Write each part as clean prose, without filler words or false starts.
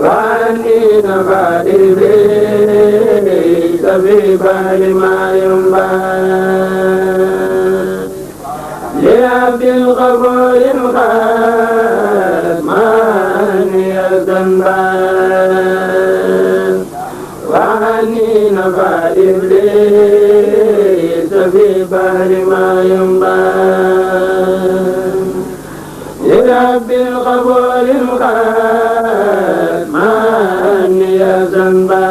وعني نفى إبليس في بحر ما ينبع لعبد الغفور الخالد ماني الذنبا وعني نفى إبليس في بحر ما ينبع لرب الغفور الخالد ماني الذنبا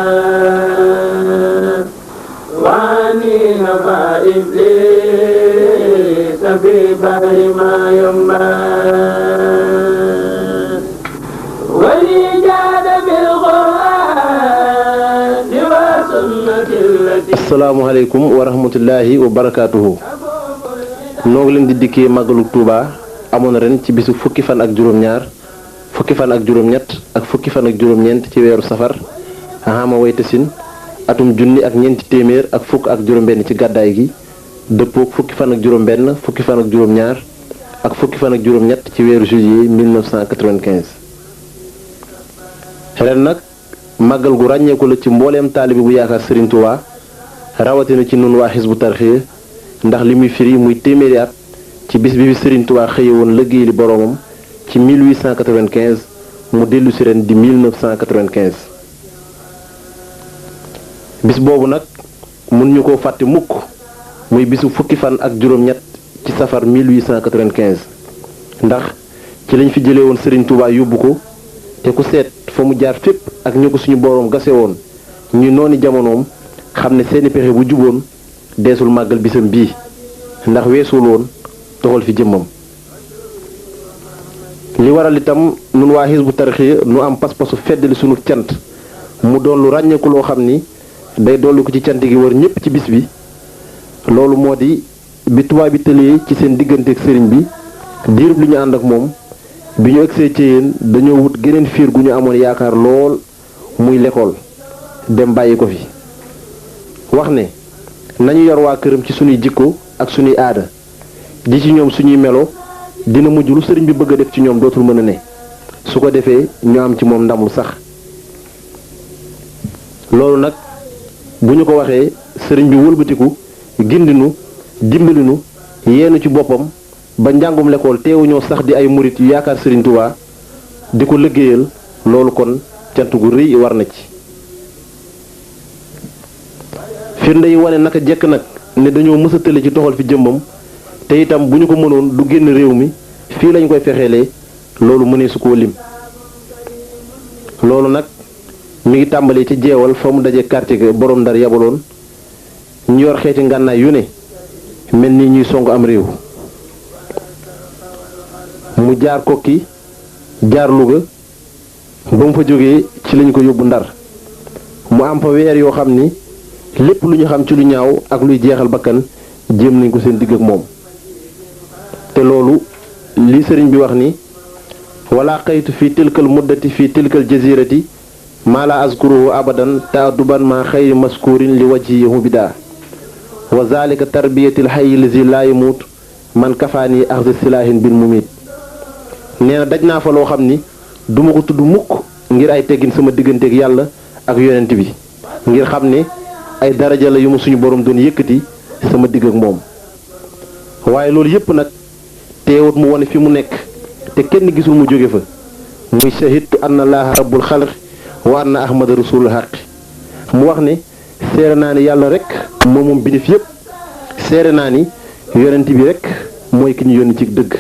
وعني نفى إبليس في بحر ما ينبع ولي جاد بالقرآن وسنة التي asalaamaaleykum wa rahmatullahi wa barakaatuhu. noo ngi leen di dikkee màggalu Touba amoon ren ci bisu fukki fan ak juróom-ñaar fukki fan ak juróom-ñett ak fukki fan ak juróom-ñeent ci weeru safar xama waytasin atum junni ak ñeenti téeméer ak fukk ak juróom-benn ci gàddaay gi dëppook fukki fan ak juróom-benn fukki fan ak juróom-ñaar ak fukki fan ak juróom-ñett ci weeru juillet 1995. ren nag màggal gu ràññeeku la ci mbooleem taalibi bu yaakaar Serigne Touba rawatina ci nun waa Hizbut Tarqiyyah ndax li muy firi muy téeméeri at ci bis bi fi Serigne Touba xëye woon liggéey li boroomam ci 1895 mu dellu si ren di 1995. bis boobu nag mun ñu ko fàtte mukk muy bisu fukki fan ak juróom-ñett ci safar 1895 ndax ci lañ fi jëlee woon Serigne Touba yóbbu ko te ku seet fa mu jaar fépp ak ñu ko suñu boroom gase woon ñu nooni jamonoom xam ne seeni pexe bu juboon deesul màggal bisam bii ndax weesul woon toxal fi jëmmam. li waral itam nun waa Hizbut Tarqiyyah nu am pas-pasu feddali sunu cant mu doon lu ràññeeku loo xam ni day dolli ko ci cant gi war ñépp ci bis bi loolu moo di bi tubaab bi tëlee ci seen digganteeg sëriñ bi diirub li ñu ànd ak moom bi ñu egsee ci yéen dañoo wut geneen fiir gu ñu amoon yaakaar lool muy l'école dem bàyyi ko fi wax ne nañu yor waa këram ci suñuy jikko ak suñuy aada di ci ñoom suñuy melo dina mujj lu sëriñ bi bëgg a def ci ñoom dootul mën a ne su ko defee ñu am ci moom ndam lu sax. loolu nag bu ñu ko waxee sëriñ bi wëlbatiku gindinu dimbalinu yeenu ci boppam ba njàngum l'école teewuñoo sax di ay murit yu yaakaar Serigne Touba di ko liggéeyal loolu kon cant gu rëy war na ci. firnde yi wane naka jekk nag ne dañoo mës a tële ci toxal fi jëmmam te itam bu ñu ko mënoon du génn réew mi fii lañ koy fexeelee loolu mënee su koo lim. loolu nag mi ngi tàmbalee ci jeewal fa mu daje quartier ga borom Ndar yabaloon ñu yor xeeti ngànnaay yu ne mel ni ñuy song am réew. mu jaar Kokki jaar Louga ba mu fa jógee ci lañu ko yóbbu Ndar mu am fa weer yoo xam ni lépp lu ñu xam ci lu ñaaw ak luy jeexal bakkan jéem nañ ko seen digg ak moom. te loolu li sëriñ bi wax ni wala xaytu fi tilkal muddati fi tilkal jazirati maa la azkuruhu abadan taaduban ma xayri maskurin li wajhihi bida wa zalika tarbiyatil hayy lazi laa yamut man kafaani axzi silaahin bil mumit. nee na daj naa fa loo xam ni duma ko tudd mukk ngir ay teggin sama digganteeg yàlla ak yonent bi ngir xam ne ay daraja la yu ma suñu borom doon yëkkati sama digg ak moom. waaye loolu yépp nag teewut mu wone fi mu nekk te kenn gisul mu jóge fa muy shahidtu anna laaha rabbul xalq wa anna ahmada rasulul xaq. mu wax ne seere naa ni yàlla rek moom binif yépp seere naa ni yonent bi rek mooy ki ñu yónni ci dëgg.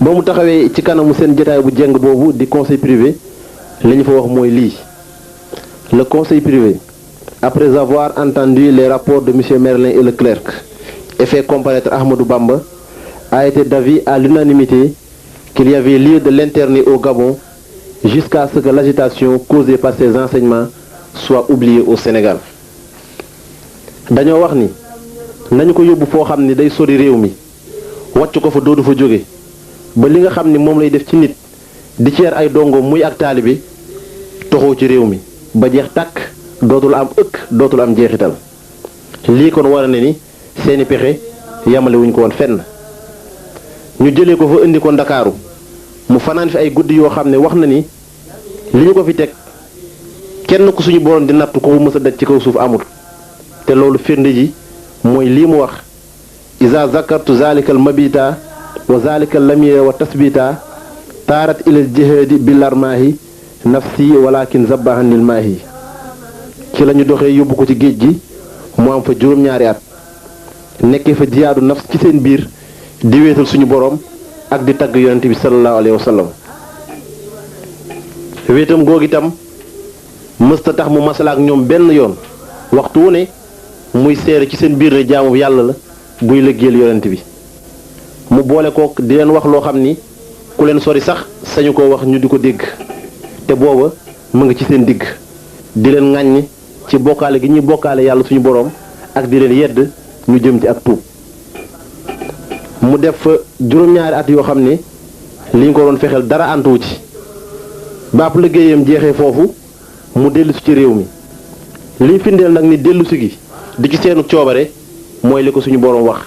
ba mu taxawee ci kanamu seen jotaay bu jeng boobu di conseil privé li ñu fa wax mooy lii. Le conseil privé, après avoir entendu les rapports de M. Merlin et Leclerc et fait comparaître Ahmadou Bamba, a été d'avis à l'unanimité qu'il y avait lieu de l'interner au Gabon jusqu'à ce que l'agitation causée par ses enseignements soit oubliée au Sénégal. dañoo wax ni nañu ko yóbbu foo xam ni day sori réew mi wàcc ko fa doodu fa jóge ba li nga xam ni moom lay def ci nit di ceer ay dongo muy ak taalibe toxoo ci réew mi ba jeex tàkk dootul am ëkk dootul am jeexital. lii kon war na ni seeni pexe yamale wuñ ko woon fenn ñu jëlee ko fa indi ko Ndakaaru mu fanaan fi ay guddi yoo xam ne wax na ni li ñu ko fi teg kenn ku suñu borom di nattu ko mës a daj ci kaw suuf amul te loolu firnde ji mooy lii mu wax isa zakartu zalikal mabita wa zalikal lamira wa tasbita taarat ilal jihaadi bilarmaahi nafsi walakin zabahanil maahi ci lañu doxee yóbbu ko ci géej gi mu am fa juróom-ñaari at nekkee fa jihaadu nafs ci seen biir di wéetal suñu borom ak di tagg yonente bi sallallahu alayhi wa sallam wéetam googu itam mësta tax mu masala ak ñoom benn yoon waxtu wu ne muy seere ci seen biir ne jaamu yàlla la buy liggéeyal yonent bi mu boole ko di leen wax loo xam ni ku leen sori sax sañu ko wax ñu di ko dégg te booba mu ngi ci seen digg di leen ŋàññ ci bokkaale gi ñuy bokkaale yàlla suñu boroom ak di leen yedd ñu jëm ci ak tuub mu def fa juróom-ñaari at yoo xam ne li ñu ko doon fexeel dara antuwu ci baab liggéeyam jeexee foofu mu dellusi ci réew mi liy firndeel nag ni dellusi gi di ci seenu coobare mooy li ko suñu boroom wax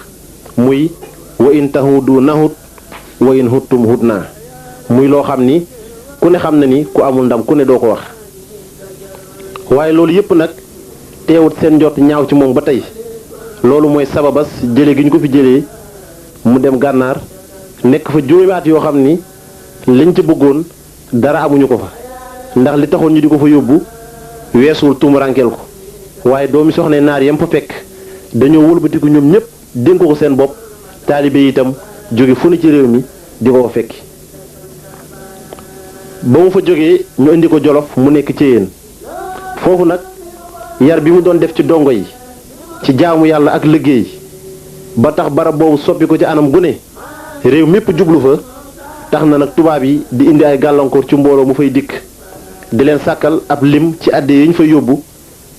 muy wa in tahudu nahut wa in huttum hut naa muy loo xam ni ku ne xam na ni ku amul ndam ku ne doo ko wax waaye loolu yépp nag teewut seen njort ñaaw ci moom ba tey loolu mooy sababas jële gi ñu ko fi jëlee mu dem gànnaar nekk fa juróomi at yoo xam ni liñ ci bëggoon dara amuñu ko fa ndax li taxoon ñu di ko fa yóbbu weesuwul tumurankeel ko waaye doomi soxna naar yam fa fekk dañoo wëlbatiku ñoom ñépp dénk ko seen bopp taalibe yi itam jóge fu ne ci réew mi di ko fa fekki ba mu fa jógee ñu indi ko Jolof mu nekk ci yéen foofu nag yar bi mu doon def ci dongo yi ci jaamu yàlla ak liggéey ba tax barab boobu soppi ko ci anam gu ne réew mépp jublu fa tax na nag tubaab yi di indi ay gàllankoor ci mbooloo mu fay dikk di leen sàkkal ab lim ci àdde yi ñu fa yóbbu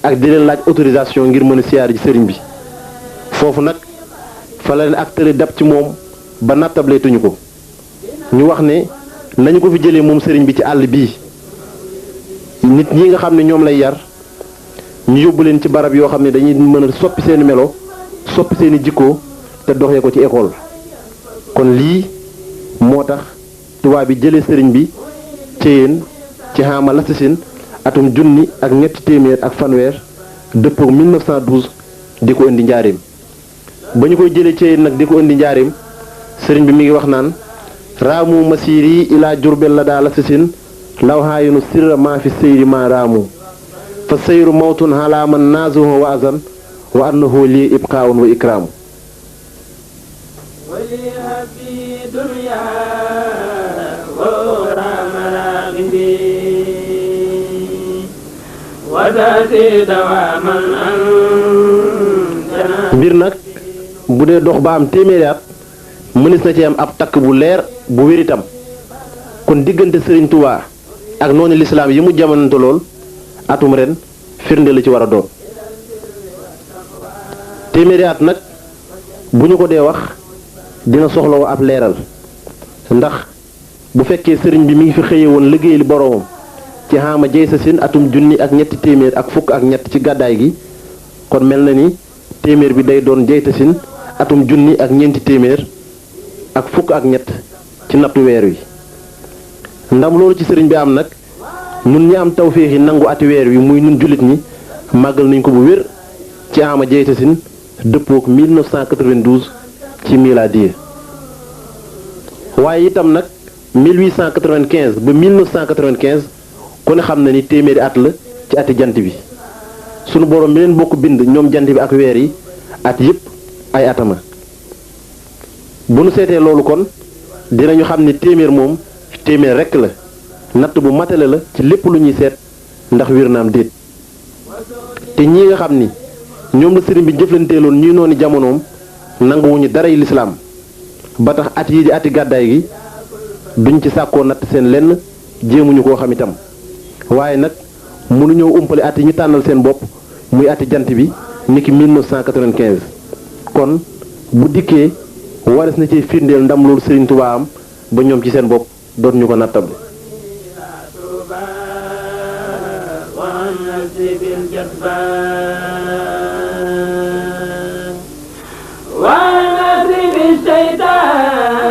ak di leen laaj autorisation ngir mën a siyaar ji sëriñ bi foofu nag fa la leen acteur dab ci moom ba nattableetuñu ko ñu wax ne nañu ko fi jëlee moom sëriñ bi ci àll bii nit ñi nga xam ne ñoom lay yar ñu yóbbu leen ci barab yoo xam ne dañuy mën a soppi seeni melo soppi seeni jikko te doxee ko ci école kon lii moo tax tubaab bi jëlee sëriñ bi ci yéen ci xaama lasasin atum junni ak ñetti téeméer ak fanweer dëppook 1912 di ko indi njaareem ba ñu koy jëlee ci yéen nag di ko indi njaareem sëriñ bi mi ngi wax naan raamu masiri ila jurbel la daa lasasin law haayinu sirra maa fi seyri ma raamu fa seyru mawtun halaaman naazuhu wa azan wa annahu lii ibqaawun wa ikraamu mbir nag bu dee dox ba am téeméeri at mënees na ci am ab takk bu leer bu wér itam kon diggante Sëriñ Tuubaa ak noonu lislaam yi mu jamonante lool atum ren firnde la ci war a doon téeméeri at nag bu ñu ko dee wax dina soxlawoo ab leeral ndax bu fekkee sëriñ bi mi ngi fi xëye woon liggéeyal boroomam ci xaama jey sa sin atum junni ak ñetti téeméer ak fukk ak ñett ci gàddaay gi kon mel na ni téeméer bi day doon jey sa sin atum junni ak ñeenti téeméer ak fukk ak ñett ci nattu weer wi ndam loolu ci sëriñ bi am nag nun ñi am tawféex yi nangu ati weer wi muy nun jullit ñi màggal nañ ko bu wér ci ama jeyta sin dëppook 1992 ci miladiye waaye itam nag 1895 ba 1995 ku ne xam na ni téeméeri at la ci ati jant bi sunu borom mi leen bokk bind ñoom jant bi ak weer yi at yépp ay atama bu nu seetee loolu kon dinañu xam ni téeméer moom téeméer rekk la natt bu matale la ci lépp lu ñuy seet ndax wér naam déet te ñi nga xam ni ñoom la sëriñ bi jëflanteeloon ñuy noonu jamonoom nanguwuñu daray lislaam ba tax at yi di ati gàddaay gi duñ ci sàkkoo natt seen lenn jéemuñu koo xam itam waaye nag mënuñoo umpale at yi ñu tànnal seen bopp muy ati jant bi niki 1995 kon bu dikkee wares na ci firndeel ndam loolu sëriñ Tuubaa am ba ñoom ci seen bopp dootuñu ko nattable ونصرف الشيطان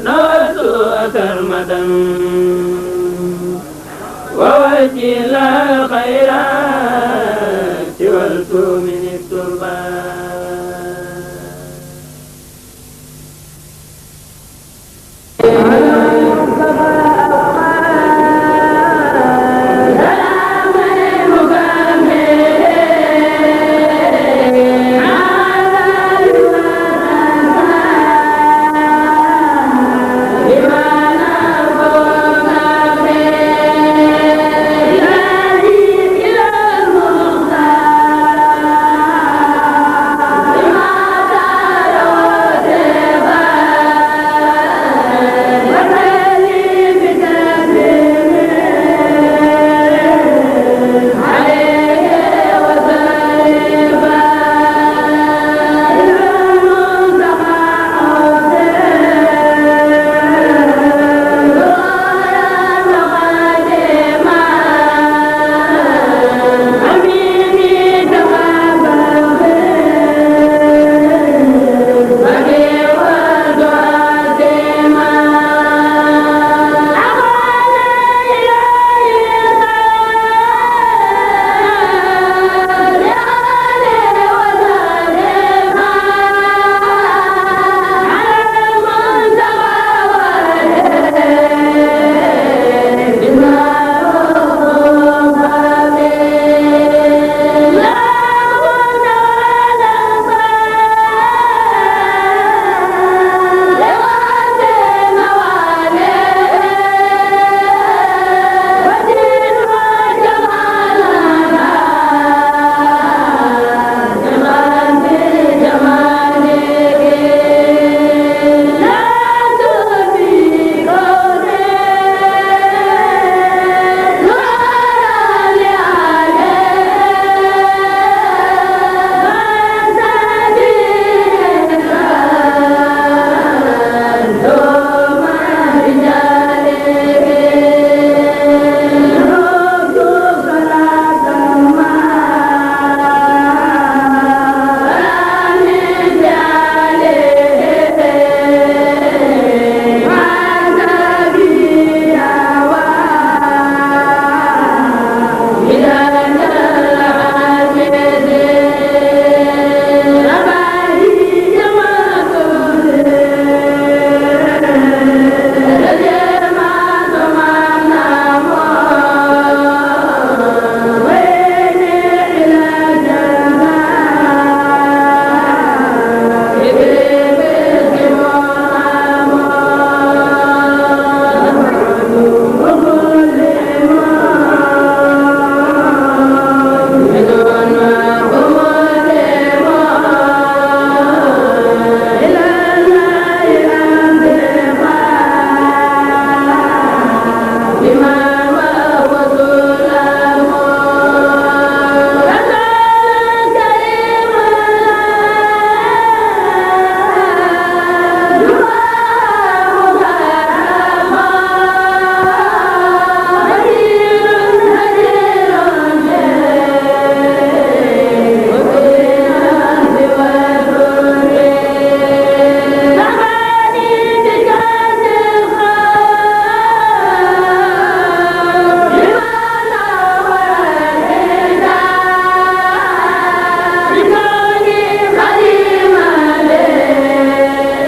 وسوء المدى وجل الخيرات والتومن التربان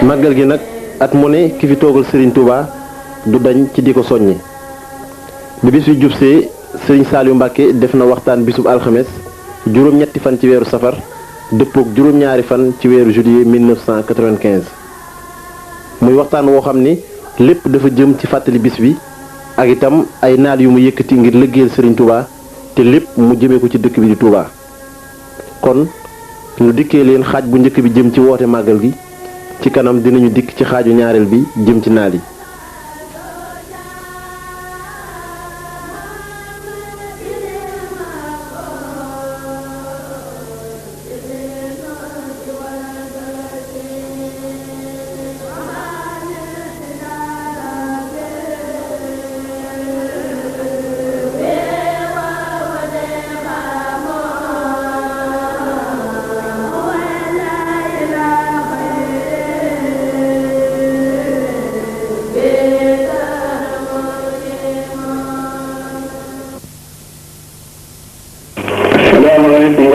màggal gi nag at mu ne ki fi toogal Serigne Touba du dañ ci di ko soññi bi bis bi jubsee Serigne Saliou Mbacke def na waxtaan bisub alxames juróom-ñetti fan ci weeru safar dëppook juróom-ñaari fan ci weeru juillet 1995 muy waxtaan woo xam ni lépp dafa jëm ci fàttali bis bi ak itam ay naal yu mu yëkkati ngir liggéeyal Serigne Touba te lépp mu jëmee ko ci dëkk bi di Touba kon ñu dikkee leen xaaj bu njëkk bi jëm ci woote màggal gi ci kanam dinañu dikk ci xaaju ñaareel bi jëm ci naal yi.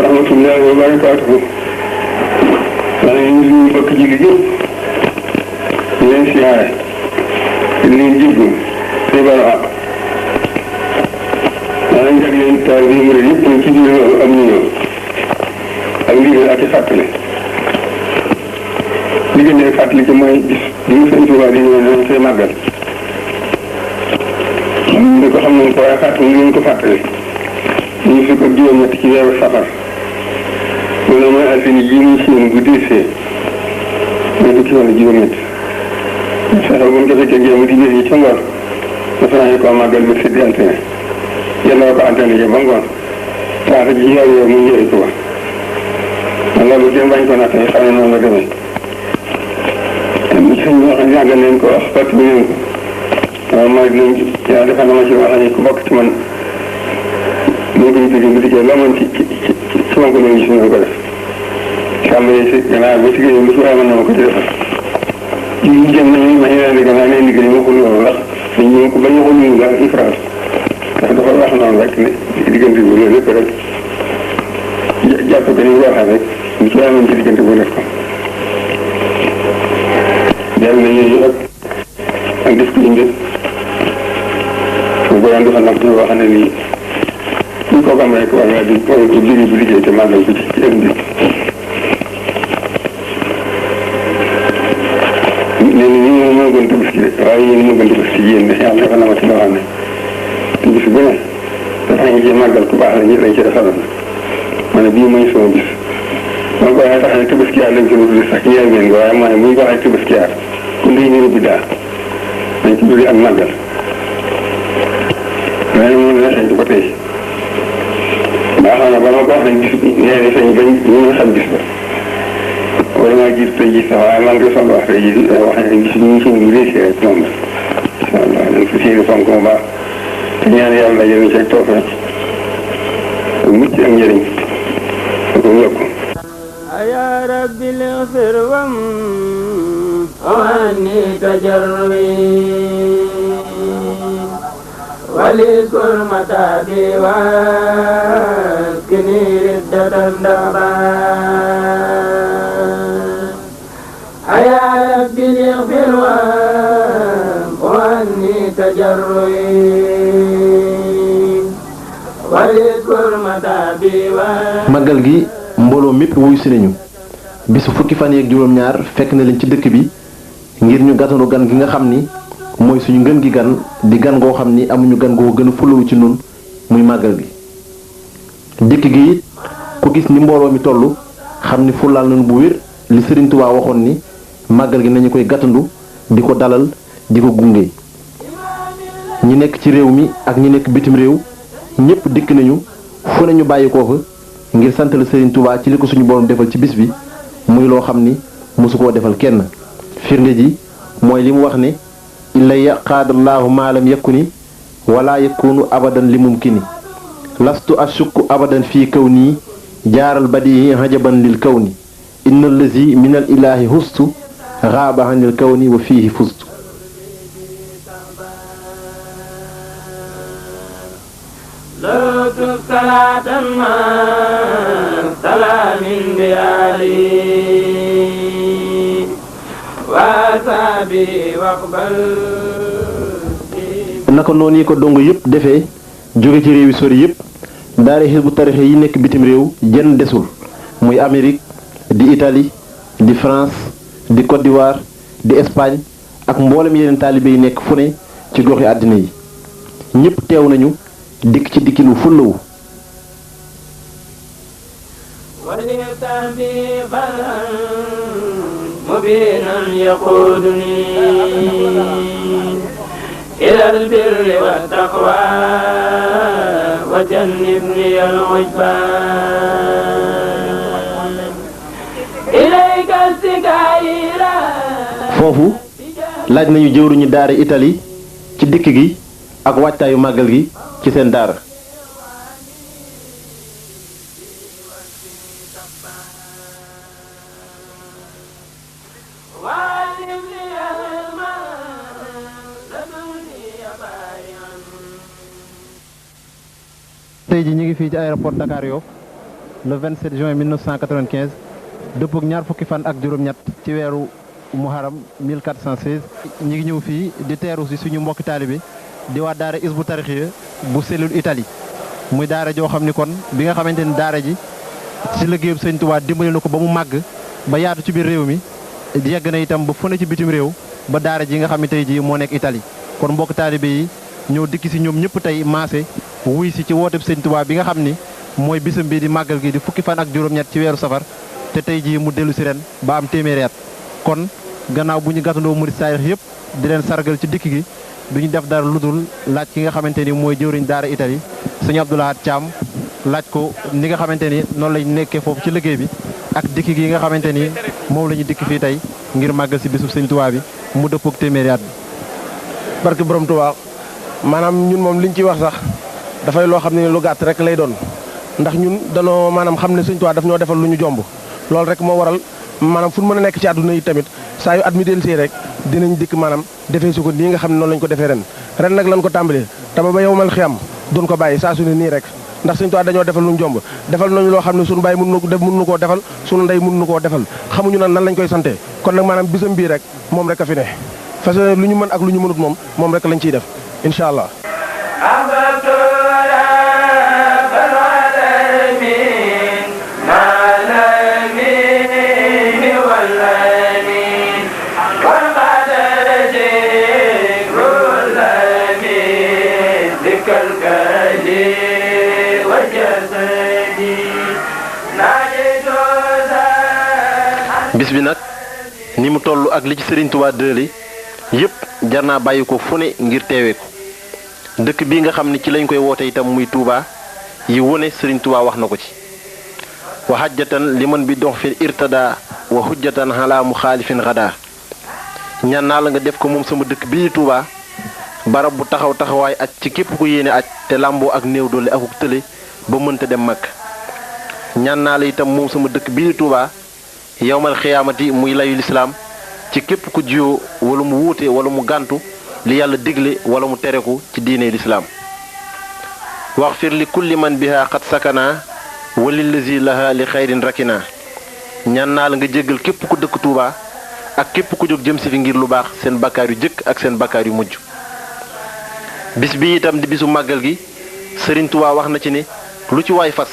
rahmatullahi wa barakaatuhu. maa ngi nuyu mbokk jullit yëpp di leen siyaare di leen jéggu te balu àq. maa ngi jag leen taal bi murid yëpp ñu ci biir loolu am ñu ñëw ak ndigal ak i fàttali. li gën a fàttali ci mooy bis bi mu sëñ Tuubaa di ñëw dañ koy màggal. ñu ko xam nañ ko waaye fàttali ñu ko fàttali. ñu fi ko juróom-ñett ci weeru safar. loolu mooy altine ji muy siin bu diisee mooy fukki fan juróom-ñett. fexe ba mu defee ca jéem di jël yi ca ngoon dafa naa koo màggal bi si di altine yàlla ko altine ji ba ngoon taata ji yow mu njëriñ ko ba man loolu kenn bañ ko nattee xam ne noonu la demee am sëñ boo xam ne yàggal leen ko wax fàttali leen ko waaw mooy dinañ yàlla defal na ma ci wax ne ku bokk ci man moo koy jóge bu dikkee loo mën ci man ko doon gis ñu ko def sàmm yi si gannaaw ba si géej bu si waaye mën na ma ko ci defal ñu jëm nañu ma ñu leen di gannaaw leen liggéey waxul loolu ndax dañ ñu ko bañ waxul ñu daal ifraat ndax dafa wax noonu rek ne diggante bi loolu lépp rek jàpp ko ni mu waxee rek lu ci waaye mën ci diggante bu def ko jàll na yooyu ak def ko indi su borom dafa nag ñu wax ne nii ñu ko am rek war nga di ko jëri bu liggéey te màggal ko ci indi nee na ñu moo gën Tabaski de waaye yéen moo gën Tabaski yéen de yàlla dafa na ma ci loo xam ne te bis bu ne dafa ñu ci màggal ku baax la ñu lañ ci defal ma ne bii mooy sama bis ma ko waxee tax ne Tabaski lañ ko tudd sax ñeer ngeen waaye mooy muy waxee Tabaski ku ndey niru bi daa dañ ci tuddi ak màggal waaye moom la sañ ko tey baax na ba ma ko wax nañ gis nee na sañ bañ ñu xam gis ba wala maa gis tey gis sax waaye maa ngi soog a wax tey jii wax nañ gis ñu suñu réussir rek ñoom la incha allah dañ ko séeni fonk mu baax te ñaan yàlla jëriñ ci ak toofee ak mucc ak njëriñ da ko yokk يا رب اغفر وعني تجربي وليذكر متابي واسكني ردة الدغبان يا رب اغفر وعني تجربي وليذكر متابي màggal gi mbooloo mépp wuyu si nañu bisu fukki fan yeeg juróom-ñaar fekk na leen ci dëkk bi ngir ñu gàttanu gan gi nga xam ni mooy suñu ngën gi gan di gan goo xam ni amuñu gan goo gën a fulawu ci nun muy màggal gi dikk gi it ku gis ni mbooloo mi toll xam ni fulaal nañu bu wér li Sëriñ Tuubaa waxoon ni màggal gi nañu koy gàttandu di ko dalal di ko gunge ñi nekk ci réew mi ak ñi nekk bitim réew ñépp dikk nañu fu nañu bàyyi koo fa ngir santal Serigne Touba ci li ko suñu borom defal ci bis bi muy loo xam ni mosu koo defal kenn firnde ji mooy li mu wax ne illa yaqaadallaahu maalam yakuni wala yakunu abadan li mumkini lastu ashukku abadan fii kaw nii jaaral badii hajaban lil kaw ni inna allazi min al ilahi hustu xaaba anil kaw ni wa fiihi fustu لوت صلاة ما سلام بيالي واسابي واقبل naka noonu yi ko dong yëpp defee jóge ci réew yi sori yëpp daara Hizbu Tarixé yi nekk bitim réew jenn desul muy Amérique di Italie di France di Côte d'Ivoire di Espagne ak mboolem yeneen taalibe yi nekk fu ne ci goxi àddina yi ñëpp teew nañu dikk ci dikkinu fullawu مبينا يقودني إلى البر والتقوى وجنبني العجبان إليك السكايرا foofu laaj nañu jëwruñu daara Italie ci dikk gi ak waajtaayu màggal gi ci seen daara tey ji ñu ngi fii ci aéroport Dakar Yoff le 27 juin 1995 dëppook ñaar fukki fan ak juróom-ñett ci weeru muharam 1416 ñi ngi ñëw fii di teeru si suñu mbokki taalibe di waa daara Hizbut Tarqiyyah bu cellule Italie muy daara joo xam ni kon bi nga xamante ni daara ji ci liggéeyub Sëñ Tuubaa dimbali na ko ba mu màgg ba yaatu ci biir réew mi yegg na itam ba fu ne ci bitim réew ba daara ji nga xam ne tey jii moo nekk Italie kon mbokk taalibe yi ñëw dikki si ñoom ñëpp tey maase wuy si ci wooteb Sëñ Tuubaa bi nga xam ni mooy bisam bi di màggal gi di fukki fan ak juróom-ñett ci weeru safar te tey jii mu dellu si ren ba am téeméeri at kon gannaaw bu ñu gàttandoo murid saayix yëpp di leen sargal ci dikk gi du ñu def dara lu dul laaj ki nga xamante ni mooy jëwriñ daara Italie sëñ Abdou Lahad Thiam laaj ko ni nga xamante ni noonu lañ nekkee foofu ci liggéey bi ak dikk gi nga xamante ni moom la ñu dikk fii tey ngir màggal si bisub Sëñ Tuubaa bi mu dëppook téeméeri at bi. barke borom Tuubaa maanaam ñun moom liñ ciy wax sax dafay loo xam ne lu gàtt rek lay doon ndax ñun danoo maanaam xam ne Sëñ Tuubaa daf ñoo defal lu ñu jomb loolu rek moo waral maanaam fu ñu mën a nekk ci àdduna yi tamit saa yu at mi dellusee rek dinañ dikk maanaam defee su ko nii nga xam ne noonu lañ ko defee ren nag lañ ko tàmbalee tama ba yow mal xiyam doon ko bàyyi saa su ne nii rek ndax Sëñ Tuubaa dañoo defal lu ñu jomb defal nañu loo xam ne suñu bàyyi mënuñu koo defal suñu ndey mënuñu koo defal xamuñu nan lañ koy sante kon nag maanaam bisam bii rek moom rek a fi ne fas lu ñu mën ak lu ñu mënut moom rek lañ ciy def incha allah. bis bi nag ni mu toll ak li ci Serigne Touba dëli yëpp jar naa bàyyi ko fu ne ngir teewee ko dëkk bii nga xam ne ci lañ koy woote itam muy Touba yi wone Serigne Touba wax na ko ci wa hajjatan liman bi dox fi irtada wa hujjatan ala mu xaalifin xadaa ñaan naa la nga def ko moom sama dëkk bii Touba barab bu taxaw taxawaay aj ci képp ku yéene aj te làmboo ak néew doole akuk tële ba mënta dem mag ñaan naa la itam moom sama dëkk bii Touba yowmal xiyaamati muy layu lislaam ci képp ku jiyoo wala mu wuute wala mu gàntu li yàlla digle wala mu tereku ci diine lislaam wax fir li kulli man biha xat sakana walillazi laha li xayrin rakina ñaan naa la nga jéggal képp ku dëkk Touba ak képp ku jóg jëm si fi ngir lu baax seen bakkaar yu jëkk ak seen bakkaar yu mujj bis bi itam di bisu màggal gi Serigne Touba wax na ci ne lu ci waay fas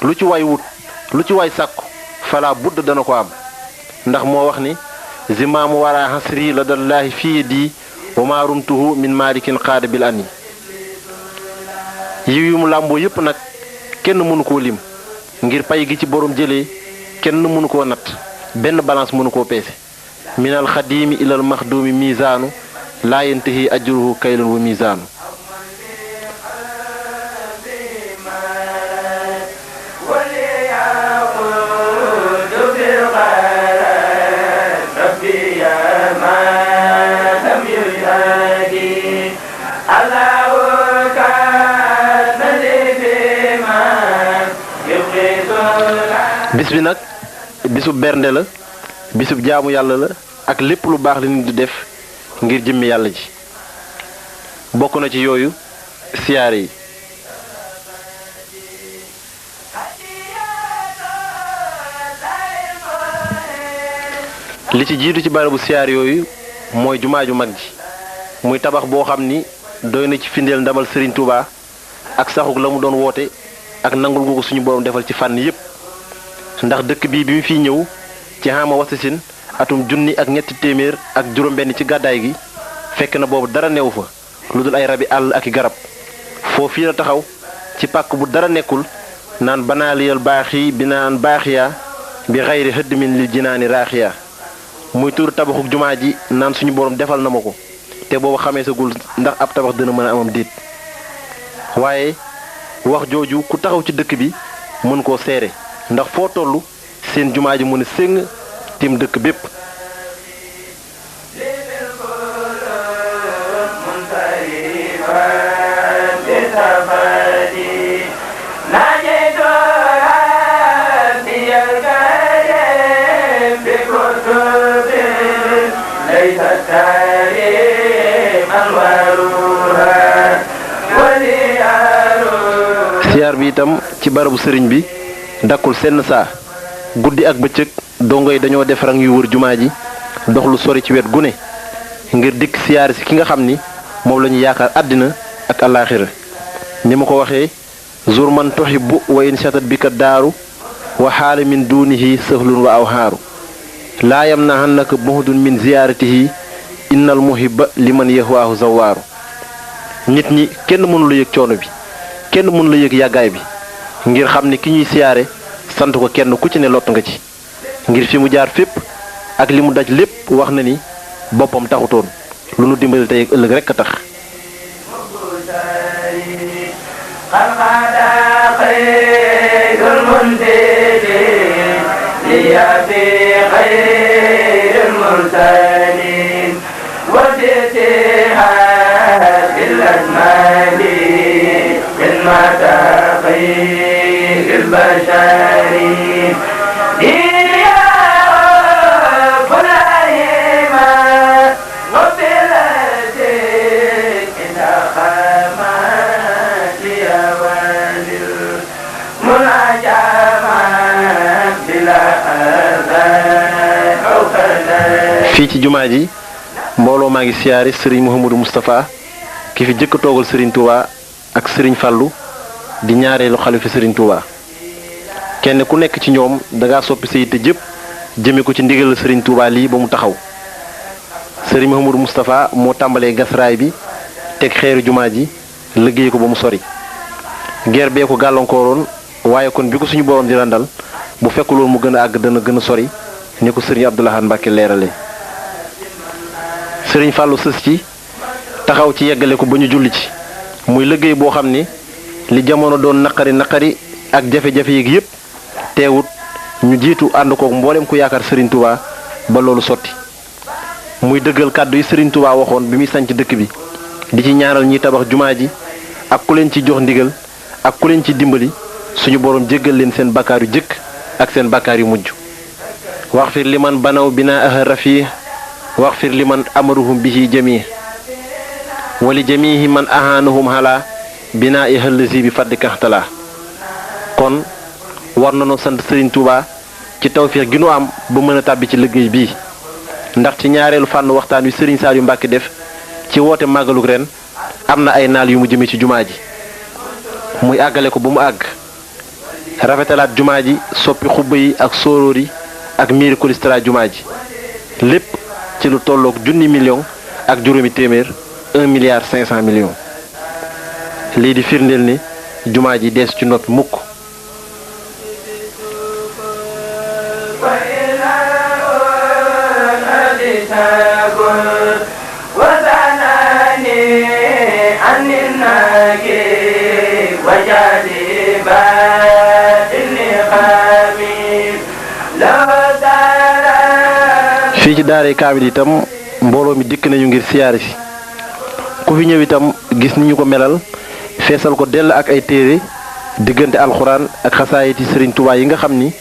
lu ci waay wut lu ci waay sàkku fala budd dana ko am ndax moo wax ni zimaamu wara hasri la dallaahi fii di wa ma rumtuhu min malikin xaada bil ani yiw yu mu làmboo yépp nag kenn mënu koo lim ngir pay gi ci borom jëlee kenn mënu koo natt benn balance mënu koo peese minal xadiimi ilal maxduumi miisaanu laa yantahi ajruhu kaylun wa miisaanu bis bi nag bisub bernde la bisub jaamu yàlla la ak lépp lu baax li nit di def ngir jëmmi yàlla ji bokk na ci yooyu siyaare yi li ci jiitu ci barabu siyaare yooyu mooy jumaa ju mag ji muy tabax boo xam ni doy na ci findeel ndamal Serigne Touba ak saxuk la mu doon woote ak nangul gu ko suñu borom defal ci fànn yépp ndax dëkk bii bi mu fiy ñëw ci xaama wasasin atum junni ak ñetti téeméer ak juróom-benn ci gàddaay gi fekk na boobu dara newu fa lu dul ay rabi àll ak i garab foofu fii la taxaw ci pàkk bu dara nekkul naan banaaliyal baaxi bi naan baaxiya bi xayri hëddmin lil jinaani raaxiya muy tuur tabaxuk jumaa ji naan suñu borom defal na ma ko te boobu xamee sagul ndax ab tabax dina mën a amam déet waaye wax jooju ku taxaw ci dëkk bi mën koo seere ndax foo tollu seen jumaa ji mën a séng tim dëkk bépp siyaar bi itam ci barabu sëriñ bi dakkul senn saa guddi ak bëccëg dongo yi dañoo def rang yu wër jumaa ji dox lu sori ci wet gu ne ngir dikk siyaare si ki nga xam ni moom la ñu yaakaar àddina ak alaaxira ni ma ko waxee zur man tuhibbu wa in shatat bika daaru wa xaala min dunihi sahlun wa aw xaaru laa yamnahannaka buhdun min ziyaaratihi innal muhibba liman yahwaahu zawaaru nit ñi kenn mënu la yëg coono bi kenn mënu la yëg yàggaay bi ngir xam ni ki ñuy siyaare sant ko kenn ku ci ne lott nga ci ngir fi mu jaar fépp ak li mu daj lépp wax na ni boppam taxutoon lu nu dimbali tey ak ëllëg rekk a tax fii ci jumaa ji mbooloo maa ngi siyaari sëriñ Mouhamadou Moustapha ki fi jëkk toogal sëriñ Touba ak sëriñ Fallou di ñaareelu xalifa sëriñ Touba kenn ku nekk ci ñoom dangaa soppi sa yitte jëpp jëme ko ci ndigal sëriñ Touba lii ba mu taxaw sëriñ Mouhamadou Moustapha moo tàmbalee gas raay bi teg xeeru jumaa ji liggéey ko ba mu sori guerre bee ko gàllankooroon waaye kon bi ko suñu borom di randal bu fekkuloon mu gën a àgg dana gën a sori ni ko sëriñ Abdou Lahad Mbacké leerale sëriñ Fallou sës ci taxaw ci yeggale ko ba ñu julli ci muy liggéey boo xam ni li jamono doon naqari ak jafe-jafe yi yépp teewut ñu jiitu ànd kook mboolem ku yaakaar sëriñ Touba ba loolu sotti muy dëggal kàddu yi sëriñ Touba waxoon bi muy sanc dëkk bi di ci ñaanal ñiy tabax jumaa ji ak ku leen ci jox ndigal ak ku leen ci dimbali suñu borom jéggal leen seen bakkaar yu jëkk ak seen bakkaar yu mujj waxfir liman banaw binaaha rafi waxfir liman amaruhum bihi jamii wali jamihi man ahaanahum hala binaa'i hëllësi bi faddikaxtala kon war nañoo sant Serigne Touba ci tawfeex gi nu am ba mën a tàbbi ci liggéey bii ndax ci ñaareelu fànn waxtaan wi Serigne Saliou Mbacké def ci woote màggalug ren am na ay naal yu mu jëme ci jumaa ji muy àggale ko ba mu àgg rafetalaat jumaa ji soppi xubba yi ak sóoróor yi ak miiri kulistra jumaa ji lépp ci lu tolloog 1 million ak juróomi téeméer 1 milliard 500 millions lii di firndeel ni jumaa ji dees ci noppi mukk fii ci daaray kaamil itam mbooloo mi dikk nañu ngir siyaare si ku fi ñëw itam gis ni ñu ko melal feesal ko dell ak ay téere diggante alxuraan ak xasaayiti sëriñ Touba yi nga xam ni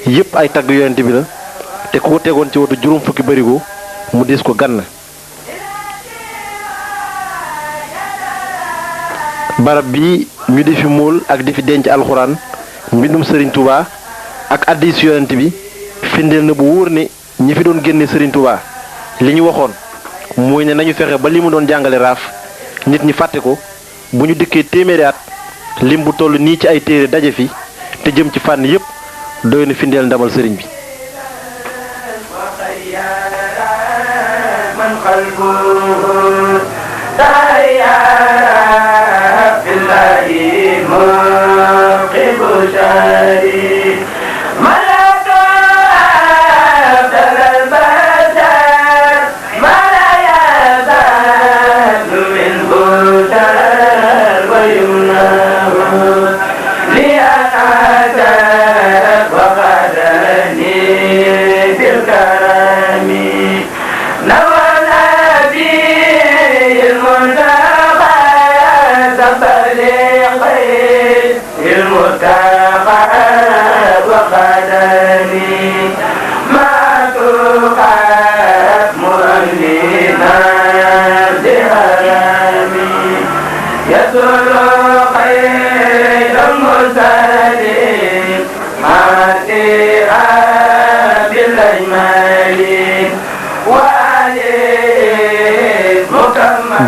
yépp ay tagg yonent bi la te ku ko tegoon ci wotu juróom fukki barigo mu des ko gann barab bi ñu di fi móol ak di fi denc alxuraan mbindum sëriñ Touba ak addis yonent bi firndeel na bu wóor ne ñi fi doon génne sëriñ Touba li ñu waxoon mooy ne nañu fexe ba li mu doon jàngale raaf nit ñi fàtte ko bu ñu dikkee téeméeri at lim bu toll nii ci ay téere daje fi te jëm ci fànn yépp doy na firndeel ndamal sëriñ bi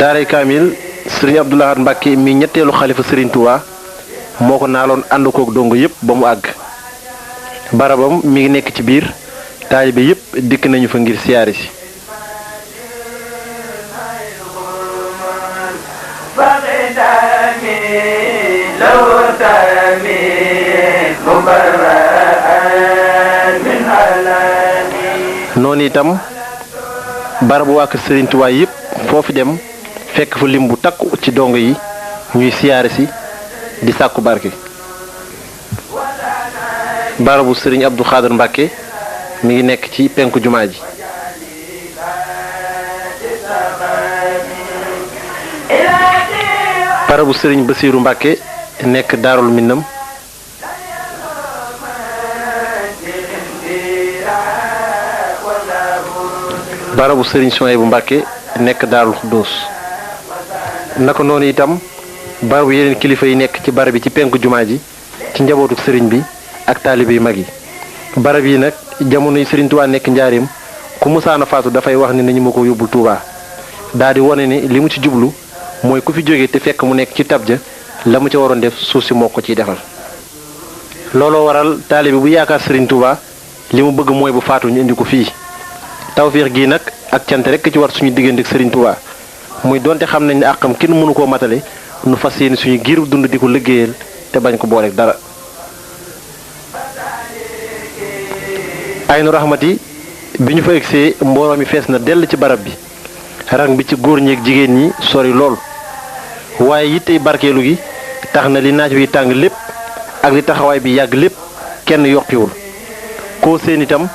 daaray kaamil sëriñ Abdou Lahad Mbàkke mi ñetteelu xalifa sëriñ Touba moo ko naaloon ànd kook dongo yépp ba mu àgg barabam mi ngi nekk ci biir taalibe yépp dikk nañu fa ngir siyaare si noonu itam barabu waa kër sëriñ Touba yépp foofu dem fekk fa lim bu takku ci dongo yi ñuy siyaare si di sàkku barke barabu sëriñ Abdou Khader Mbàkke mi ngi nekk ci penku jumaa ji barabu sëriñ Basiiru Mbàkke nekk Daarul Minam barabu sëriñ Suwaybu Mbàkke nekk Daarul Xuddoos naka noonu itam barabu yeneen kilifa yi nekk ci barab bi ci penku jumaa ji ci njabootu sëriñ bi ak taalibe yu mag yi barab yi nag jamono yi sëriñ Tuubaa nekk njaarim ku musaana faatu dafay wax ni nañu ma ko yóbbul Tuubaa daal di wane ni li mu ci jublu mooy ku fi jóge te fekk mu nekk ci tab ja la mu ca waroon def suuf si moo ko ciy defal looloo waral taalibe bu yaakaar sëriñ Tuubaa li mu bëgg mooy bu faatu ñu indi ko fii tawféex gii nag ak cant rekk ci war suñu diggante ak sëriñ Tuubaa muy donte xam nañ ne àqam kenn mënu koo matale nu fas yéene suñu giiru dund di ko liggéeyal te bañ ko booleeg dara Aynu Rahmati bi ñu fa egsee mbooloo mi fees na dell ci barab bi rang bi ci góor ñi ak jigéen ñi sori lool waaye yittey barkeelu gi tax na li naaj wi tàng lépp ak li taxawaay bi yàgg lépp kenn yokkiwul koo seen itam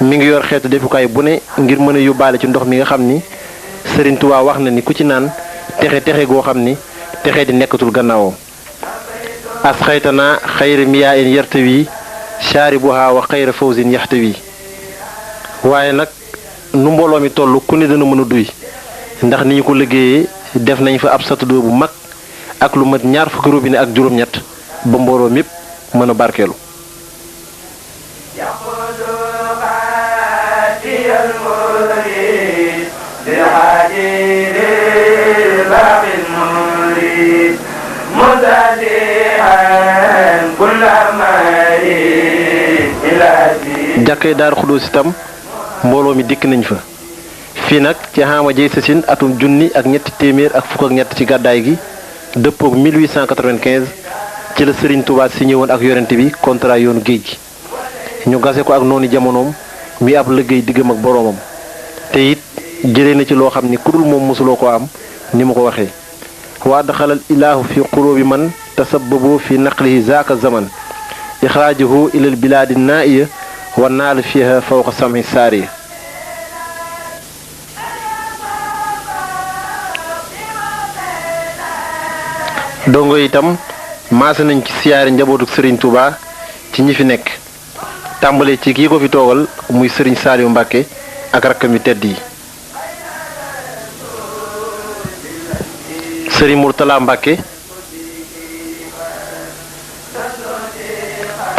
mi ngi yor xeetu defukaay bu ne ngir mën a yóbbaale ci ndox mi nga xam ni Sëriñ Tuubaa wax na ni ku ci naan texe goo xam ni texe di nekkatul gannaawoo as xaytana xayra miyaa in yartawi shaaribuha wa xayra fawzin yaxtawi waaye nag nu mbooloo mi toll ku ne dana mën a duy ndax ni ñu ko liggéeyee def nañ fa ab satudoo bu mag ak lu mat 2 fukki robinet ak juróom-ñett ba mbooloo mépp mën a barkeelu jàkkee Daaru Xudoos itam mbooloo mi dikk nañ fa fii nag ci xaama jey sasin atum junni ak ñetti téeméer ak fukk ak ñett ci gàddaay gi dëppook 1895 ci la Sëriñ Tuubaa signé woon ak yonent bi contrat yoonu géej gi ñu gase ko ak noonu jamonoom mi ab liggéey diggam ak boroomam te it jëlee na ci loo xam ni ku dul moom mosuloo ko am ni mu ko waxee waa daxalal ilaahu fi qulubi man tasabbabu fi naqlihi zaaka zaman ixraajuhu ilal bilaadi naaiya wa naal fiha fawqa samhi saariya dongo itam maase nañ ci siyaare njabootu Sëriñ Tuubaa ci ñi fi nekk tàmbale ci kii ko fi toogal muy Sëriñ Saaliw Mbàkke ak rakkam yu tedd yi Sëriñ Murtala Mbàkke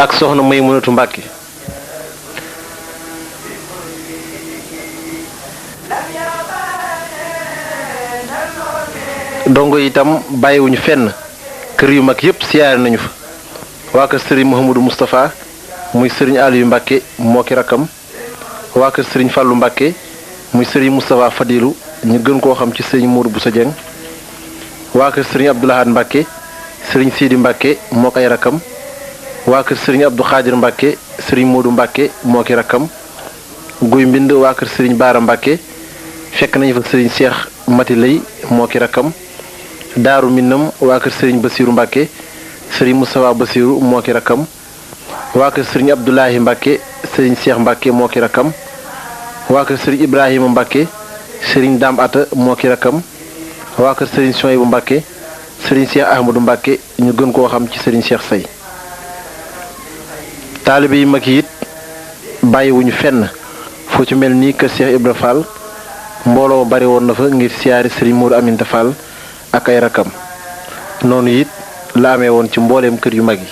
ak soxna Maymunatu Mbàkke dongo itam bàyyiwuñu fenn kër yu mag yépp siyaare nañu fa waa kër sëriñ Mouhamadou Moustapha muy sëriñ Aliou Mbàkke moo ki rakkam waa kër sëriñ Fàllu Mbàkke muy sëriñ Moustapha Fadilu ñu gën koo xam ci sëriñ Mourou Bousso Dieng waa kër sëriñ Abdou Lahad Mbàkke sëriñ Sidi Mbàkke moo ko ay rakkam waa kër sëriñ Abdou Khadir Mbàkke sëriñ Modou Mbàkke moo ki rakkam guy mbind waa kër sëriñ Baara Mbàkke fekk nañu fa sëriñ Cheikh Mati Lay moo ki rakkam daaru Minam waa kër sëriñ Basiiru Mbàkke sëriñ Moustapha Basiiru moo ki rakkam waa kër sëriñ Abdoulahi Mbàkke sëriñ Cheikh Mbàkke moo ki rakkam waa kër sëriñ Ibrahima Mbàkke sëriñ Daam Ata moo ki rakkam waa kër sëriñ Suwaybu Mbàkke sëriñ Cheikh Ahmadou Mbàkke ñu gën koo xam ci sëriñ Cheikh Say taalibe yi mag yi it bàyyiwuñu fenn foo ci mel nii kër Cheikh Ibra Fall mbooloo bari woon na fa ngir siyaari sëriñ Modou Aminta Fall ak ay rakkam noonu it la amee woon ci mbooleem kër yu mag yi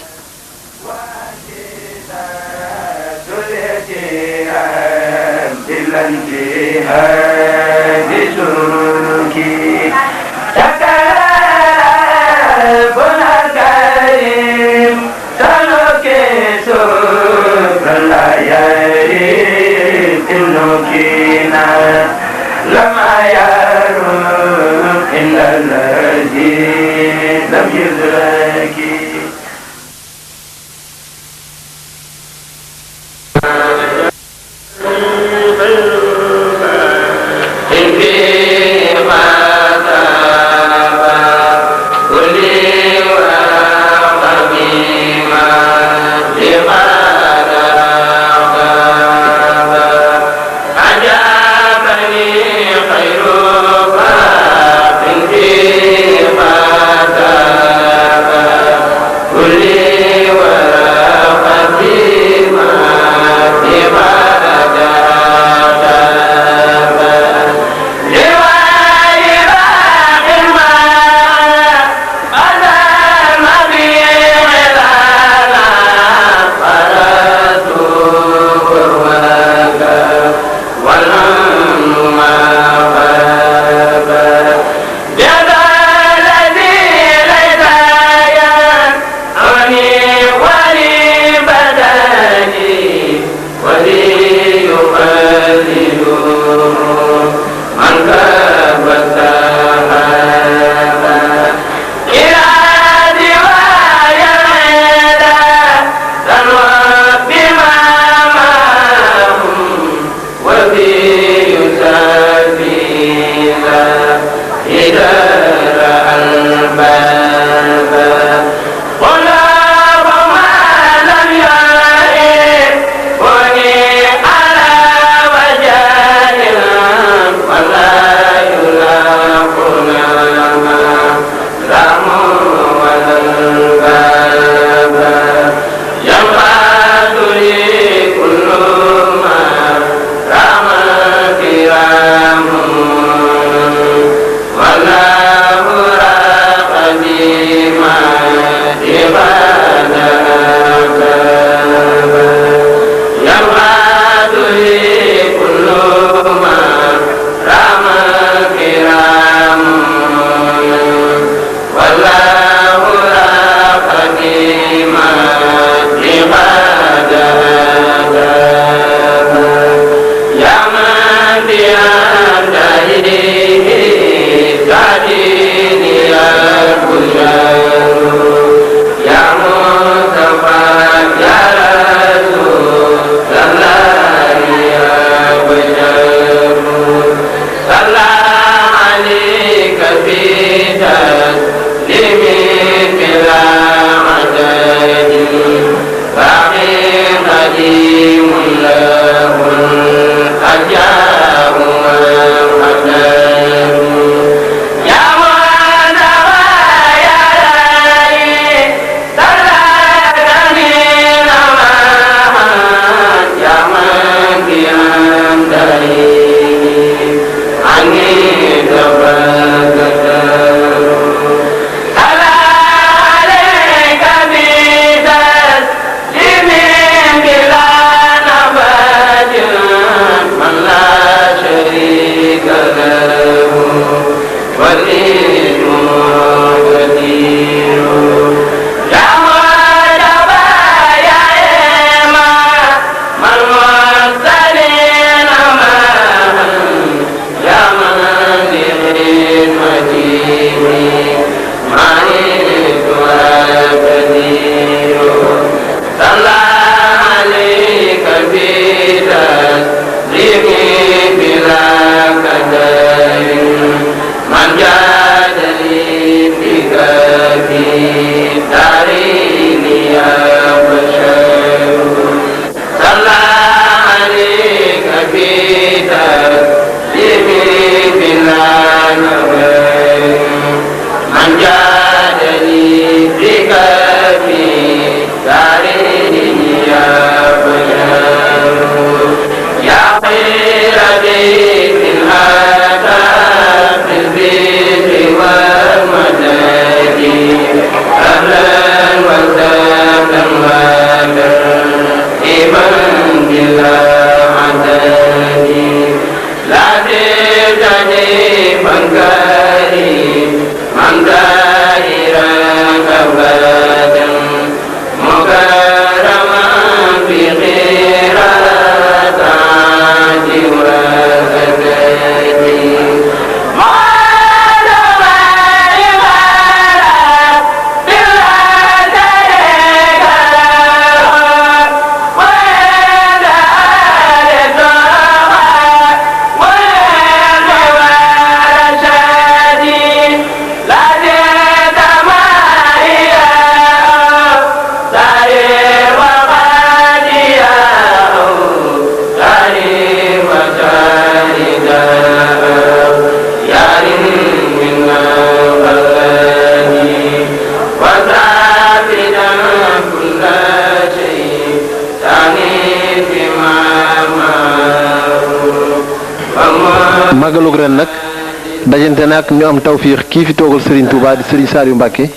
rawante nag ñu am tawfiix kii fi toogal Serigne Touba di Serigne Saliou Mbacke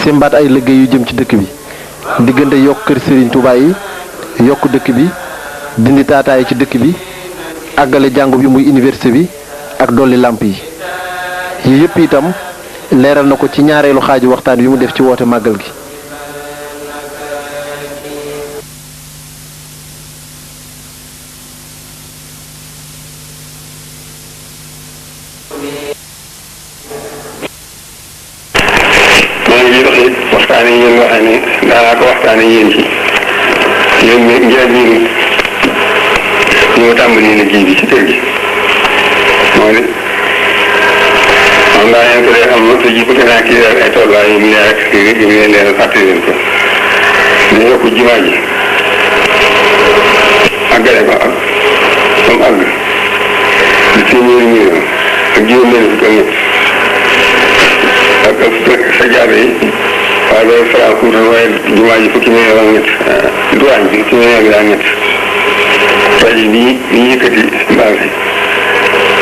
simbaat ay liggéey yu jëm ci dëkk bi diggante yokk kër Serigne Touba yi yokk dëkk bi dindi taataay ci dëkk bi àggale jàngu bi muy université bi ak dolli làmp yi yii yëpp itam leeral na ko ci ñaareelu xaaju waxtaan wi mu def ci woote màggal gi. waxtaane yéen waxee ne daanaa ko waxtaane yéen ci yéen njëriñ ñu ma tàmbali liggéey bi ci kër gi moo di moom daa leen ko dee xam te ji bëgg naa kii ay tollaay yu mu leer ak yu mu leen leeral fàttali leen ko dañu yokk jumaa ji àggale ko ak comme àgg di téeméeri million ak juróom-benn fukk ak ñett ak sa jaabe yi waaye loolu faral kuutal waaye jumaa ji fukki million ak ñett duwaañ bi fukki million ak ñett rajo bi ñu yëkkati mbaal si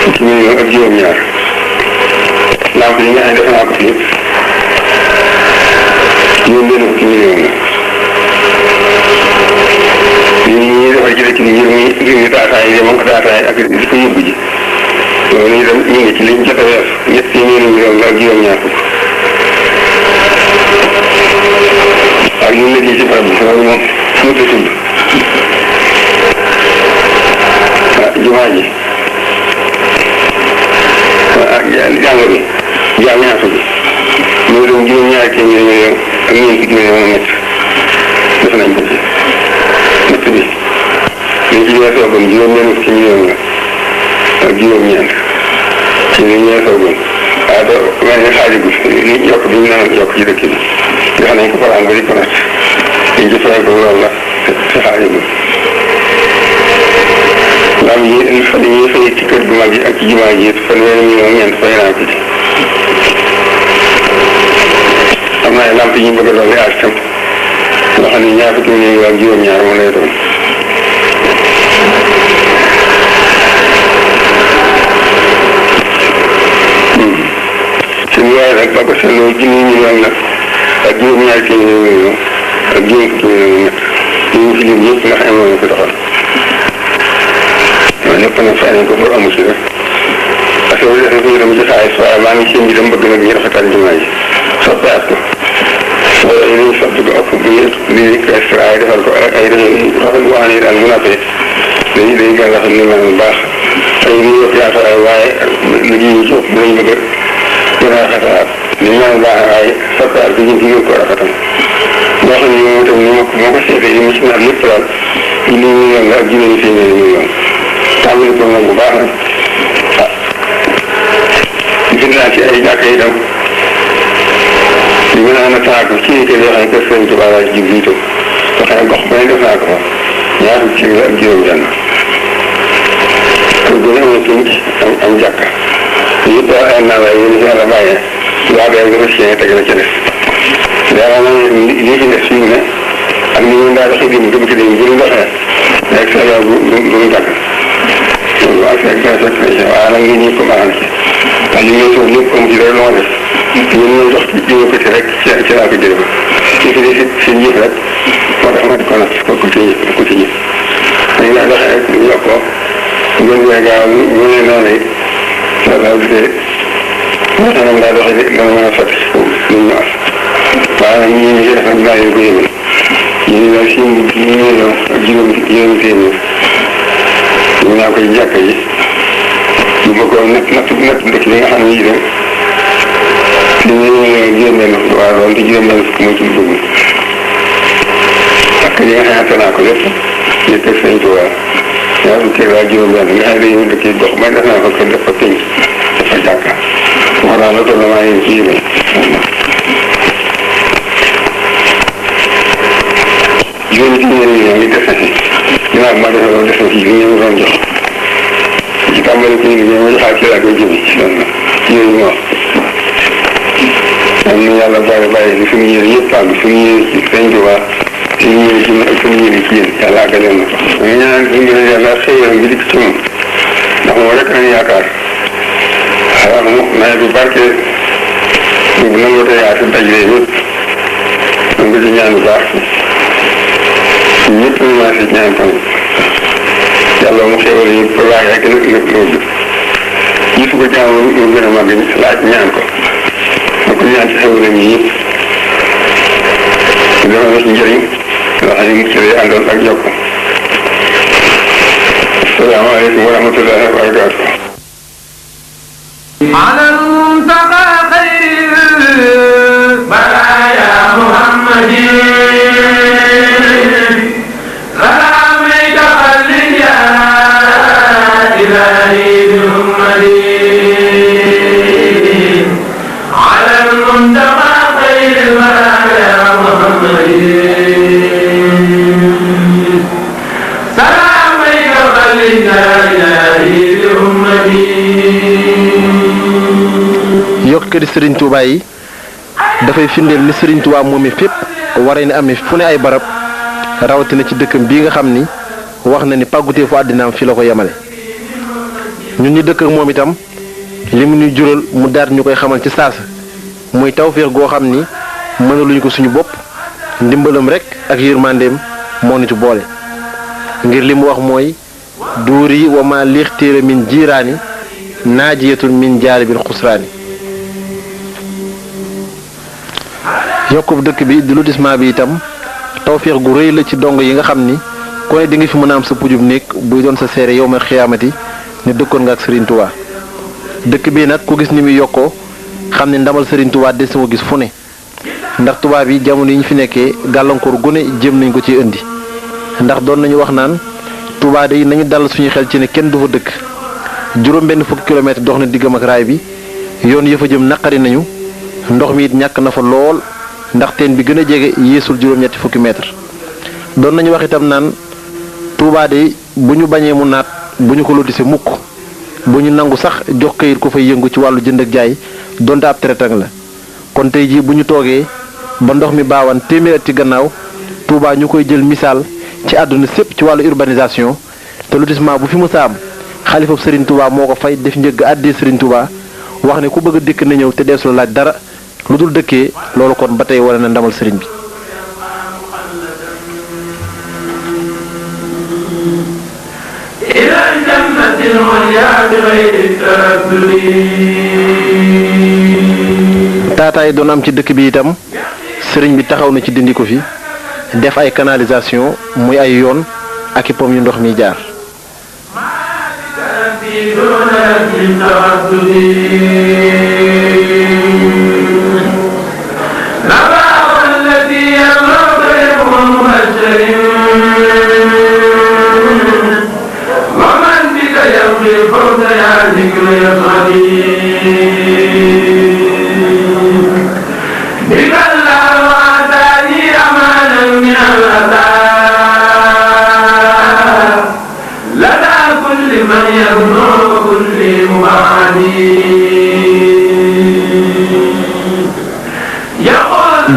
fukki million ak juróom-ñaar lamp yi nga xam ne def naa ko fi yëpp juróom-benn fukki million la ñuy defar ci dëkk bi ngir ñu taataay yi demoon ko taataay ak di ko yóbbu ji loolu ñu dem ñu ngi ci liñ jot a wees ñett téeméeri million la ak juróom-ñaar fukk ak ñu liggéey ci barab bi loolu moom mu tudd jumaa ji ak jàngo bi jaamiyaatu bi ñoo doon juróom-ñaari téeméeri million ak ñeent fukki million ak ñett def nañ ko ci ñett bi liñ ci weesoo gën juróom-benn fukki million la ak juróom-ñeent ci li ñu weesoo gën waaye doo mel ni xaajagul li yokk bi ñu naan yokk ci dëkk bi jox nañ ko faraan ba di ko natt liñ ci fay ko loolu la te xaajagul lam yi fa li ñuy fay ci kër gu mag yi ak ci jumaa ji fanweeri million ñeent fay naa ko ci am na ay lamp yi ñu bëgg a dolli ak tam nga xam ne ñaar fukki million ak juróom-ñaar moom lay doon seen waaye nag ba ko seetloo junni million la ak juróom-ñaari téeméeri million ak juróom fukki million ñett ñu fi lim yëpp ndax amoon na ko doxal waaw lépp nag fay nañ ko pour amu si rek parce que def na ko dem ci xaalis waaye maa ngi seen bi dem bëgg nag ñu rafetal jumaa ji soppeeku ko loolu yi dañuy sotti ko ëpp bu lii extra defal ko ay rafet bu ànd daal bu nappee dañuy gën a rafet ni mel bu baax ay lii yëpp yaakaar waaye liggéey yi ci ëpp dañ bëgg gën a rafetalaat ni mel baax waaye soppeeku bi ñu gën ko rafetal boo xam ne moom itam ni moo ko seetee yi mu ci naat lépp daal junni million la ak juróomi téeméeri million tàmbali ko moom bu baax nag ah gis naa ci ay jàkka itam li mu naan taaku ci kër yoo xam ne kër Sëriñ Tuubaa laa ci jublu itam nga xam ne gox ba ne def naa ko fa ñaar fukki ak juróom-benn kër gu ne am na pénc am jàkka yëpp ay nawaay yéen si yàlla bàyyee waa bee nga rëcc teg la ca def yàlla na lii ci def suñu ne ak ni ñu daa doxee démb dëgg démb bu ñu doxee rek sa yow bu mu dagg loolu ak ak waaye nag ngi ñi ko baax na ci ndax li ngay toog lépp am ci dara lu ma def ñun ñooy dox ci jiw ko ci rek ci laa ko jëlee ba ci fi di seen yëf rek moo tax ma di ko natt ko ci ñëpp dañu laa doxee rek ñu yokk ko gën wee gaaw ñu ne noonu it loolu laa gisee moo tax nag daa doxee dana mën a sotti lu ñu as waaye nag ñii ñu ci def nag dinaa leen ko yëgal ñu ne daal seen million ak juróomi téeméer ñu naa koy jàkka ji ñu bëggoon natt dëkk bi nga xam ne yii dem juróom-benn fukk waaw loolu te juróom-benn fukk moo ci dugg ak yi nga xamante naa ko lépp ñu teg Sëriñ Tuubaa ñaar fukki ak juróom-benn nga xam ne dañuy dëkk gox may def naa ko kër def fa pénc def fa jàkka wax naa la toll maa ngi ci yéeme juróomi téeméeri million yi def na ci ginnaaw ma defee loolu def na ci li ñu doon jox ci tàmbali ko liggéey ma joxaat ci laa koy jëmi ci yooyu ma wax am na yàlla bàyyi li suñu yéene yëpp àgg suñu yéene ci Sëriñ Tuubaa suñu yéene ci ak suñu yéene ci yéen yàlla àggaleen na ko dañu ñaan suñu yéene yàlla xëyam bi dikk ci moom ndax moom rek lañu yaakaar waaw nawet bu barke bu nangoo te yaatu dajale ñëpp ñu ngi ci ñaan bu baax ñëpp ñu maa si ñaan tam yàlla mu xéwal yi ba baax rek loolu gisu ko jaamu mu gën a màgg laaj ñaan ko ma ko ñaan ci xéwal yi yëpp dama na ci njëriñ loo xam ne mu ci lay àndoon ak yokk asalaamaaleykum wa rahmatullahi wa barakatuh على المنتقى خير البرايا محمد سلامك خلي يا إلهي بمحمد على المنتقى خير البرايا محمد سلامك خلي يا إلهي بمحمد yokk këri Serigne Touba yi dafay firndeel ni Serigne Touba moom fépp waree ni amee fu ne ay barab rawatina ci dëkkam bii nga xam ni wax na ni pàggutee fu àddinaam fi la ko yemale ñun ñi dëkk ak moom itam li mu ñuy jural mu daal ñu koy xamal ci saasa muy tawféex goo xam ni mënaluñu ko suñu bopp ndimbalam rek ak yërmandeem moo ñu ci boole ngir li mu wax mooy duuri wa ma liixtéera min jiiraani naajiyatun min jaalibil xusraani yokkub dëkk bi di lotissement bi itam tawféex gu rëy la ci dong yi nga xam ni ku ne di nga fi mën a am sa pujub néeg buy doon sa seere yow ma xiyaamati ne dëkkoon nga ak Serigne Touba dëkk bii nag ku gis ni muy yokkoo xam ne ndamal Serigne Touba des na ko gis fu ne ndax tubaab yi jamono yi ñu fi nekkee gàllankoor gu ne jëm nañ ko ci indi ndax doon nañu wax naan Touba de nañu dal suñu xel ci ne kenn du fa dëkk juróom benn fukki kilomètre dox na diggam ak raay bi yoon yëfa jëm naqari nañu ndox mi it ñàkk na fa lool ndax teen bi gën a jege yéesul juróom-ñetti fukki mètre doon nañu wax itam naan Touba de bu ñu bañee mu naat bu ñu ko lotissé mukk bu ñu nangu sax jox kayit ko fay yëngu ci wàllu jënd ak jaay donte ab traitant la kon tey jii bu ñu toogee ba ndox mi baawaan téeméer at ci gannaaw Touba ñu koy jël misaal ci àdduna sépp ci wàllu urbanisation te lotissement bu fi mu saam xalifab Serigne Touba moo ko fay def njëgg àddee Serigne Touba wax ne ku bëgg a dikk na ñëw te deesu la laaj dara lu dul dëkkee loolu kon ba tey wane na ndamal Serigne bi. taataay doon am ci dëkk bi itam Serigne bi taxaw na ci dindi ko fi def ay canalisation muy ay yoon ak i pom yu ndox mi jaar.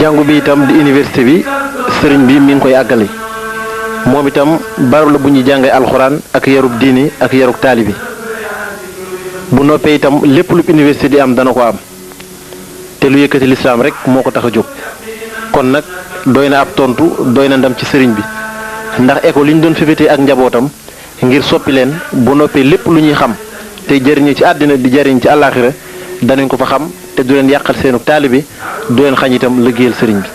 jàngu bi itam di université bi sëriñ bi mi ngi koy àggali moom itam barab la bu ñuy jàngee alxuraan ak yarub diini ak yarub taalibi bu noppee itam lépp lu université di am dana ko am te lu yëkkati lislaam rek moo ko tax a jóg kon nag doy na ab tontu doy na ndam ci sëriñ bi ndax école yi ñu doon féfétee ak njabootam ngir soppi leen bu noppee lépp lu ñuy xam te jëriñu ci àddina di jëriñ ci àllaaxira danañ ko fa xam te du leen yàqal seenu taalibi du leen xañ itam liggéeyal sëriñ bi.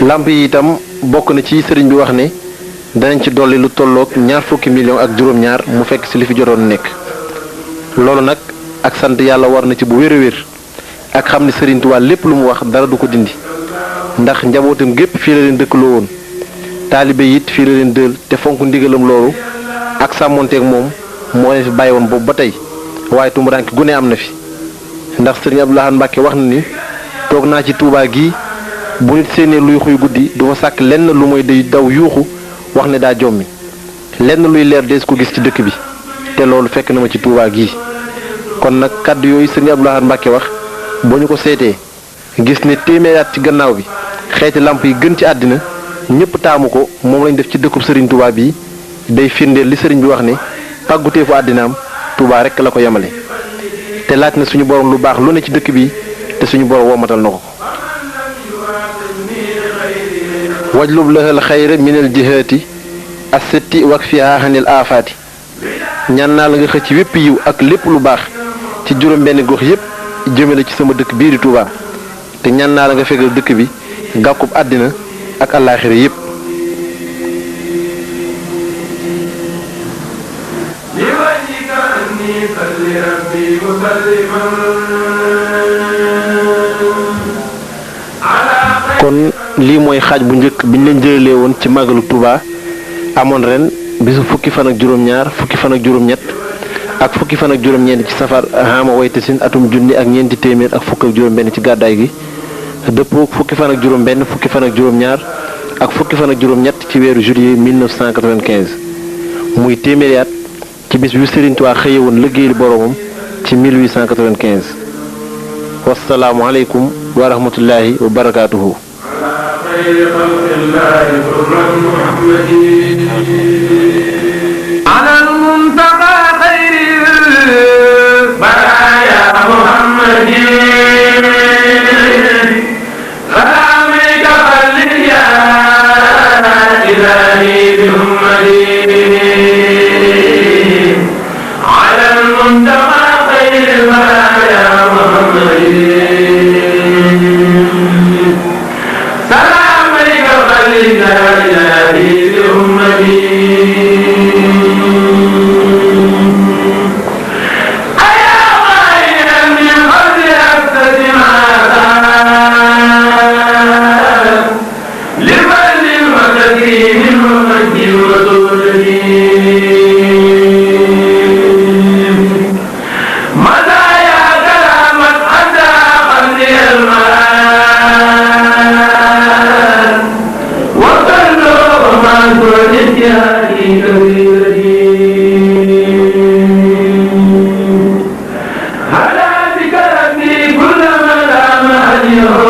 lamp yi itam bokk na ci sëriñ bi wax ne danañ ci dolli lu tolloog 20 millions ak juróom-ñaar mu fekk ci li fi jotoon nekk loolu nag ak sant yàlla war na ci bu wér a wér ak xam ne sëriñ Tuubaa lépp lu mu wax dara du ko dindi ndax njabootam gépp fii la leen dëkkaloo woon taalibe it fii la leen dël te fonk ndigalam loolu ak sàmmonteeg moom moo leen fi bàyyi woon boobu ba tey waaye tumuraanke gune am na fi ndax sëriñ Abdou Lahad Mbacke wax na ni toog naa ci Touba gii bu nit séenee luy xuy guddi du fa sàkk lenn lu mooy day daw yuuxu wax ne daa jommi lenn luy leer dees ko gis ci dëkk bi te loolu fekk na ma ci Touba gii kon nag kàddu yooyu sëriñ Abdou Lahad Mbacke wax boo ñu ko seetee gis ne téeméeri at ci gannaaw bi xeeti lamp yi gën ci àddina ñëpp taamu ko moom lañ def ci dëkkub Serigne Touba bi day firndeel li Serigne bi wax ne pàgguteefu àddinaam Touba rek la ko yemale te laaj na suñu borom lu baax lu ne ci dëkk bi te suñu borom womatal na ko wajlub lahal xayra minal jihaati asetti wak fiha hanil aafaati ñaan naa la nga xëcc wépp yiw ak lépp lu baax ci juróom benn gox yépp jëmale ci sama dëkk bii di Touba te ñaan naa la nga fegal dëkk bi gàkkub àddina ak àllaaxira yépp kon lii mooy xaaj bu njëkk biñ leen jëlalee woon ci màggalu Touba amoon ren bisu fukki fan ak juróom-ñaar fukki fan ak juróom-ñett ak fukki fan ak juróom-ñeent ci safar xaama waytasin atum junni ak ñeenti téeméer ak fukk ak juróom-benn ci gàddaay gi dëppoo fukki fan ak juróom-benn fukki fan ak juróom-ñaar ak fukki fan ak juróom-ñett ci weeru juillet 1995 muy téeméeri at ci bis bi Serigne Touba xëye woon liggéeyal boromam ci 1895 wasalaamualeykum wa rahmatullahi wa barakaatuhu. على المنتقى خير البرايا محمد سلامك خلد يا إلهي بأمتي على المنتقى خير البرايا محمد سلامك خلد يا إلهي بأمتي هلا بك ربي كل ما دام هديه